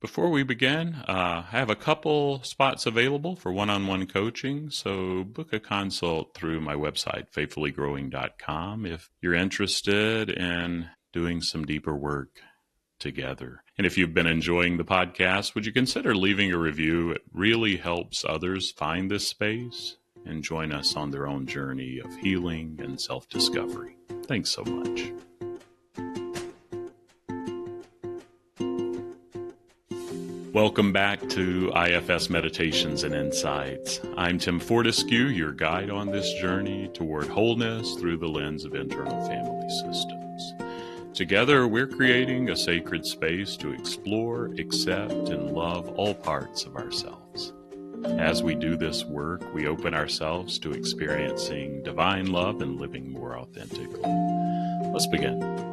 Before we begin, I have a couple spots available for one-on-one coaching, so book a consult through my website, faithfullygrowing.com, if you're interested in doing some deeper work together. And if you've been enjoying the podcast, would you consider leaving a review? It really helps others find this space and join us on their own journey of healing and self-discovery. Thanks so much. Welcome back to IFS Meditations and Insights. I'm Tim Fortescue, your guide on this journey toward wholeness through the lens of internal family systems. Together, we're creating a sacred space to explore, accept, and love all parts of ourselves. As we do this work, we open ourselves to experiencing divine love and living more authentically. Let's begin.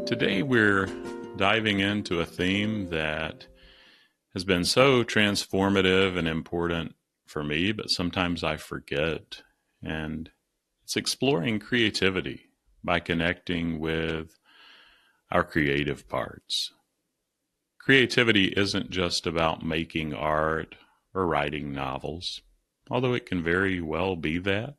Today we're diving into a theme that has been so transformative and important for me, but sometimes I forget. And it's exploring creativity by connecting with our creative parts. Creativity isn't just about making art or writing novels, although it can very well be that.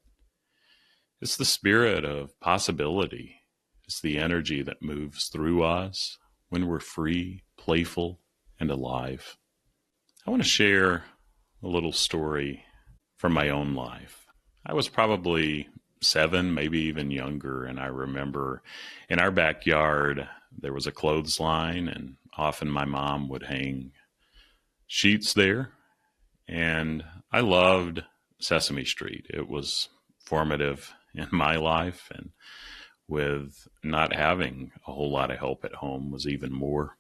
It's the spirit of possibility. It's the energy that moves through us when we're free, playful, and alive. I want to share a little story from my own life. I was probably 7, maybe even younger, and I remember in our backyard there was a clothesline, and often my mom would hang sheets there. And I loved Sesame Street. It was formative in my life, and with not having a whole lot of help at home was even more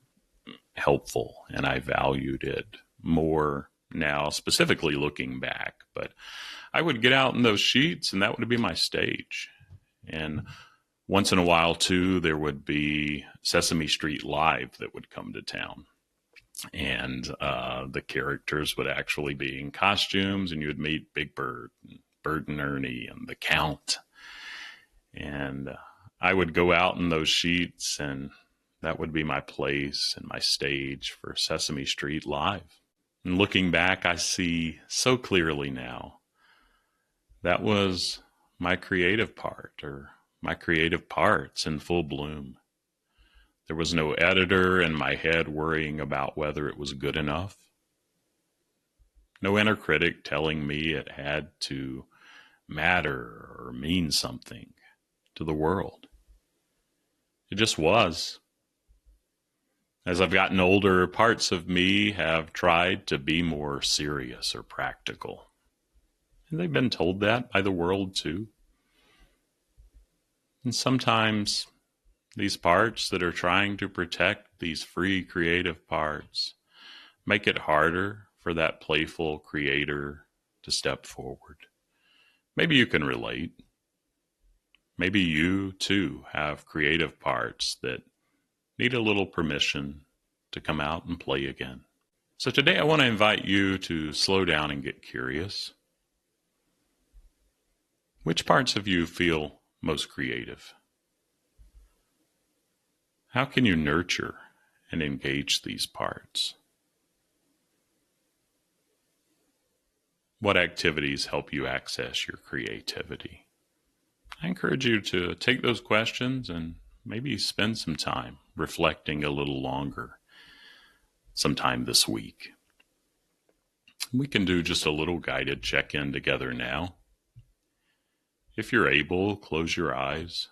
helpful, and I valued it more now, specifically looking back. But I would get out in those sheets, and that would be my stage. And once in a while, too, there would be Sesame Street Live that would come to town. And the characters would actually be in costumes, and you would meet Big Bird, and Bert and Ernie, and the Count. And I would go out in those sheets, and that would be my place and my stage for Sesame Street Live. And looking back, I see so clearly now that was my creative part, or my creative parts in full bloom. There was no editor in my head worrying about whether it was good enough. No inner critic telling me it had to matter or mean something to the world. It just was. As I've gotten older, parts of me have tried to be more serious or practical. And they've been told that by the world too. And sometimes these parts that are trying to protect these free creative parts make it harder for that playful creator to step forward. Maybe you can relate. Maybe you, too, have creative parts that need a little permission to come out and play again. So today I want to invite you to slow down and get curious. Which parts of you feel most creative? How can you nurture and engage these parts? What activities help you access your creativity? I encourage you to take those questions and maybe spend some time reflecting a little longer sometime this week. We can do just a little guided check-in together now. If you're able, close your eyes.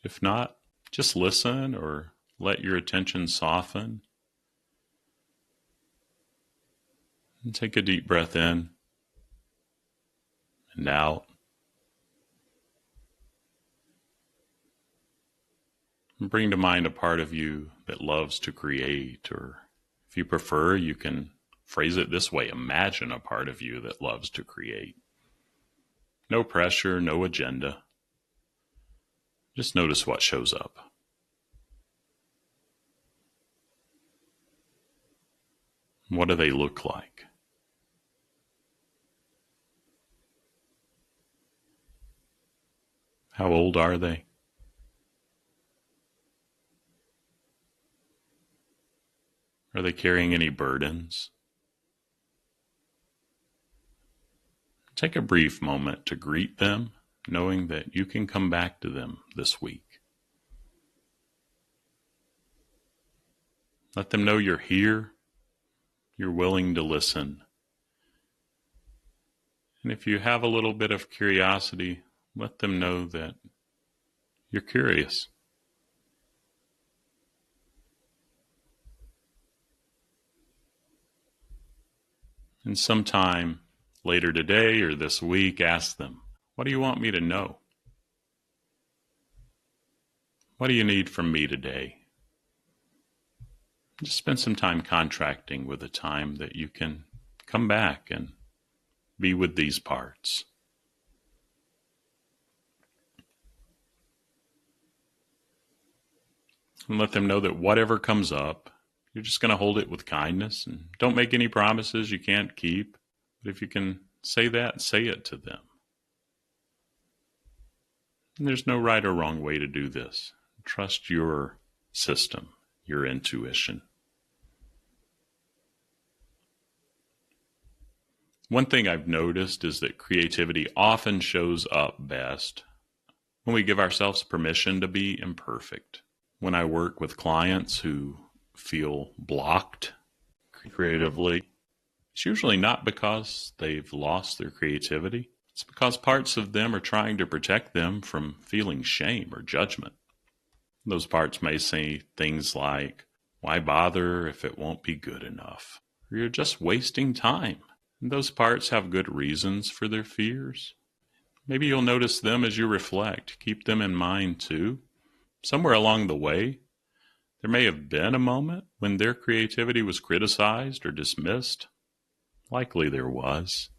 If not, just listen or let your attention soften. And take a deep breath in and out. And bring to mind a part of you that loves to create, or if you prefer, you can phrase it this way: imagine a part of you that loves to create. No pressure, no agenda. Just notice what shows up. What do they look like? How old are they? Are they carrying any burdens? Take a brief moment to greet them, knowing that you can come back to them this week. Let them know you're here, you're willing to listen. And if you have a little bit of curiosity, let them know that you're curious. And sometime later today or this week, ask them, what do you want me to know? What do you need from me today? Just spend some time contracting with a time that you can come back and be with these parts. And let them know that whatever comes up, you're just going to hold it with kindness and don't make any promises you can't keep. But if you can say that, say it to them. And there's no right or wrong way to do this. Trust your system, your intuition. One thing I've noticed is that creativity often shows up best when we give ourselves permission to be imperfect. When I work with clients who feel blocked creatively, it's usually not because they've lost their creativity. It's because parts of them are trying to protect them from feeling shame or judgment. Those parts may say things like, why bother if it won't be good enough? Or you're just wasting time. And those parts have good reasons for their fears. Maybe you'll notice them as you reflect. Keep them in mind too. Somewhere along the way, there may have been a moment when their creativity was criticized or dismissed. Likely there was.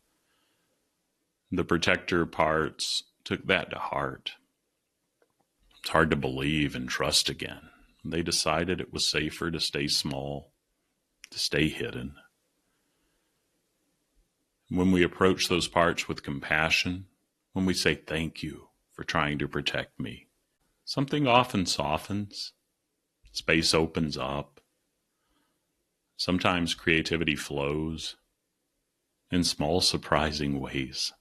The protector parts took that to heart. It's hard to believe and trust again. They decided it was safer to stay small, to stay hidden. When we approach those parts with compassion, when we say thank you for trying to protect me, something often softens, space opens up. Sometimes creativity flows in small, surprising ways.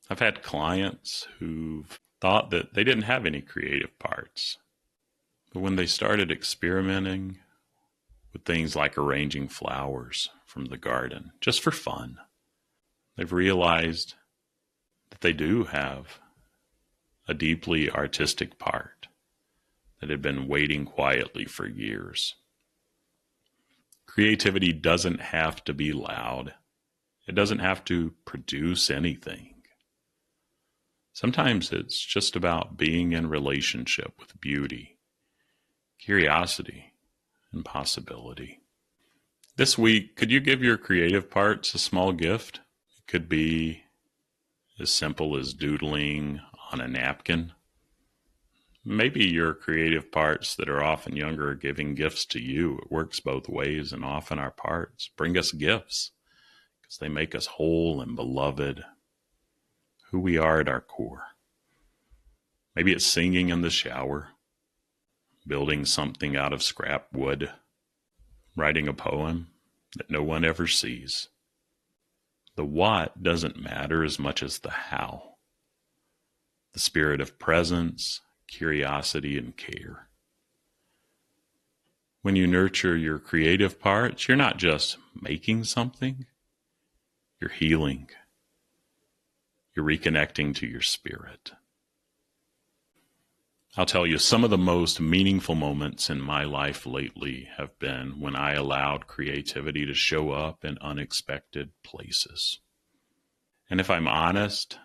I've had clients who've thought that they didn't have any creative parts, but when they started experimenting with things like arranging flowers from the garden, just for fun, they've realized that they do have a deeply artistic part that had been waiting quietly for years. Creativity doesn't have to be loud. It doesn't have to produce anything. Sometimes it's just about being in relationship with beauty, curiosity, and possibility. This week, could you give your creative parts a small gift? It could be as simple as doodling on a napkin. Maybe your creative parts that are often younger are giving gifts to you. It works both ways, and often our parts bring us gifts because they make us whole and beloved, who we are at our core. Maybe it's singing in the shower, building something out of scrap wood, writing a poem that no one ever sees. The what doesn't matter as much as the how. The spirit of presence, curiosity, and care. When you nurture your creative parts, you're not just making something, you're healing. You're reconnecting to your spirit. I'll tell you, some of the most meaningful moments in my life lately have been when I allowed creativity to show up in unexpected places. And if I'm honest,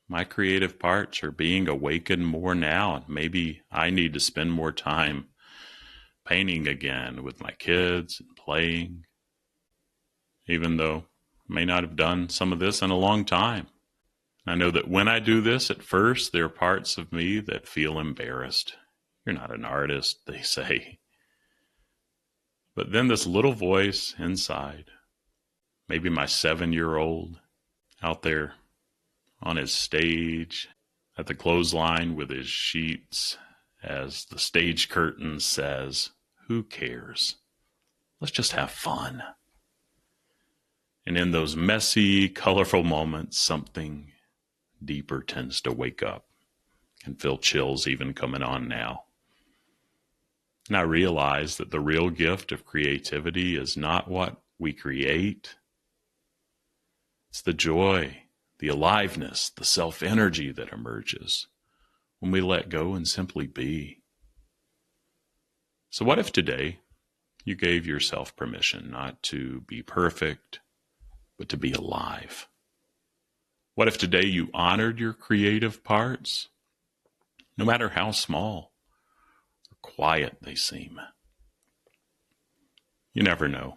my creative parts are being awakened more now, and maybe I need to spend more time painting again with my kids and playing, even though I may not have done some of this in a long time. I know that when I do this, at first, there are parts of me that feel embarrassed. You're not an artist, they say. But then this little voice inside, maybe my 7-year-old out there on his stage at the clothesline with his sheets, as the stage curtain says, who cares? Let's just have fun. And in those messy, colorful moments, something deeper tends to wake up. Can feel chills even coming on now. And I realize that the real gift of creativity is not what we create. It's the joy, the aliveness, the self-energy that emerges when we let go and simply be. So what if today you gave yourself permission not to be perfect, but to be alive? What if today you honored your creative parts, no matter how small or quiet they seem? You never know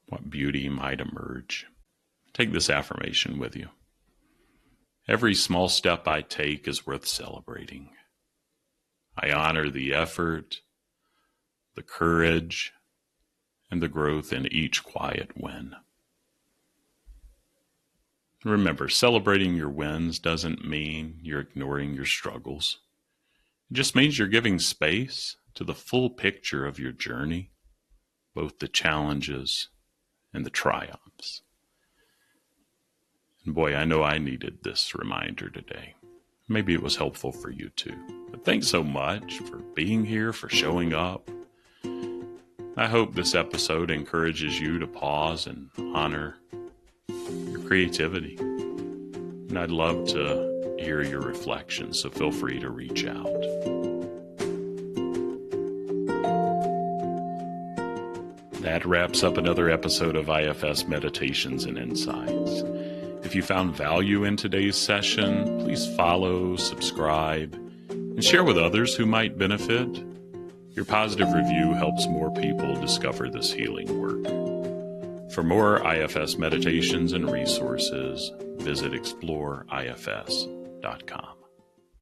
what beauty might emerge. Take this affirmation with you. Every small step I take is worth celebrating. I honor the effort, the courage, and the growth in each quiet win. Remember, celebrating your wins doesn't mean you're ignoring your struggles. It just means you're giving space to the full picture of your journey, both the challenges and the triumphs. And boy, I know I needed this reminder today. Maybe it was helpful for you too. But thanks so much for being here, for showing up. I hope this episode encourages you to pause and honor your creativity. And I'd love to hear your reflections, so feel free to reach out. That wraps up another episode of IFS Meditations and Insights. If you found value in today's session, please follow, subscribe, and share with others who might benefit. Your positive review helps more people discover this healing work. For more IFS meditations and resources, visit exploreifs.com.